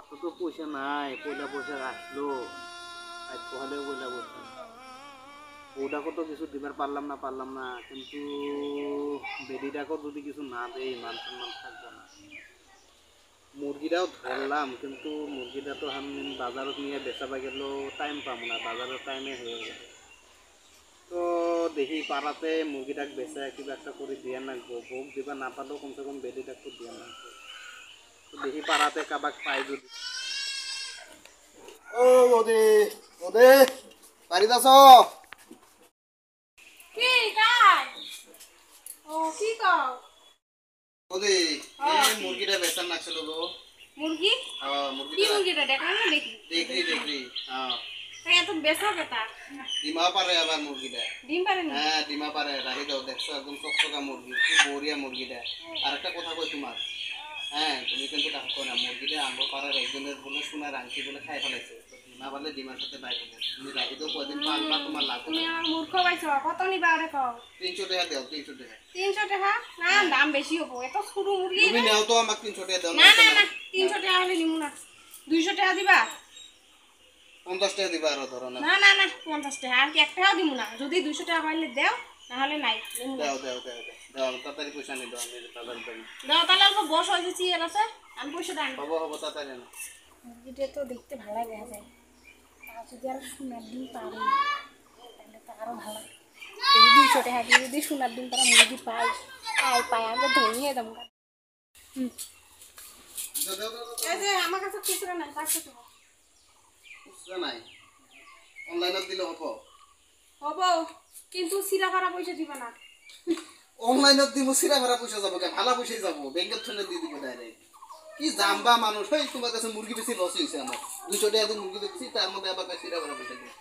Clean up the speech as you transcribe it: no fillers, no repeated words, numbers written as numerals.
তো পয়সা নাই, পয়লা পয়সা রাখলো আজ পহলে পয়লা পয়সা ওটাকে তো কিছু দিবার পারলাম না কিন্তু বেডিটাকেও যদি কিছু না দেয় মান সম্মান থাকবে না। মুরগিটাও ধরলাম কিন্তু মুরগিটা তো আমি বাজারত নিয়ে বেচাবা গেলেও টাইম পাবো না, বাজারের টাইমে হয়ে গেল। তো দেখি পাড়াতে মুরগিটাকে বেচা কিবা একটা করে দিয়ে নাকবো, ভোগ দিবা না পারলেও কমসে কম বেডিটাকে তো দিয়ে নাকবো। তো দেখি পাড়াতে কাবাক পাই যদি। ও ওদে ওদে বাড়িতে আছো? কি কাই ও কি কও ওদে এই মুরগিটা বেচার নাকছিল গো। মুরগি হ্যাঁ কি মুরগিটা মুরগিটা দেখলাম না দেখি দেখি হ্যাঁ এত বেসা কেতা ডিমা পারে আবার মুরগিটা। ডিম পারে না হ্যাঁ ডিমা পারে, রাখি দাও, দেখছো একদম চকচকা মুরগি, কি বড়িয়া মুরগিটা। আর একটা কথা কই তোমার, হ্যাঁ তুমি কিন্তু ডাকো না, মুরগিটা আঙ্গ পাড়ার একজনের বলে সোনার আংটি বলে খাই ফেলাইছে, ডিমা পারলে ডিমার সাথে বাইরে তুমি রাখি দাও, কয়দিন পালবা তোমার লাভ। তুমি আমার মূর্খ পাইছো, কত নিবা আরে কও? 300 টাকা দাও, 300 টাকা। 300 টাকা না, দাম বেশি হবো, এত ছোট মুরগি। তুমি নাও তো আমাকে 300 টাকা দাও। না না না 300 টাকা হলে নিমু না, 200 টাকা দিবা। 50 টাকা দিবা আরো ধরো না। না না না 50 টাকা আর কি, 1 টাকাও দিমু না, যদি 200 টাকা পাইলে দাও, না হলে নাই নিমু না। দাও দাও দাও দাও তাড়াতাড়ি পয়সা নি দাও, আমি তাড়াতাড়ি দেব। দাও তাহলে অল্প বস হয়েছে চিয়ার আছে, আমি পয়সাটা আনি। হবো তাড়াতাড়ি না। মুরগিটা তো দেখতে ভালো দেখা যায়, আর যদি আর সোনার ডিম পারে তাহলে তো আরো ভালো। যদি 200 টাকা দিয়ে যদি সোনার ডিম পারা মুরগি পাই পাই আমি ধরিয়ে দেবো। দাও দাও দাও। এই যে আমার কাছে খুচরা নাই, তার সাথে বুঝছ নাই, অনলাইনত দিলে হবো। হবো কিন্তু সিরা ভাড়া পয়সা দিবা না। অনলাইনত দিব, সিরা ভাড়া পয়সা যাবো, ভালো পয়সাই যাবো, ব্যাংকের থনে দিয়ে দিব ডাইরেক্ট। কি জাম্বা মানুষ, এই তোমার কাছে মুরগি বেশি লস হয়েছে আমার, 200 টাকা দিয়ে মুরগি বেশি, তার মধ্যে আবার সিরা ভাড়া পয়সা দিই।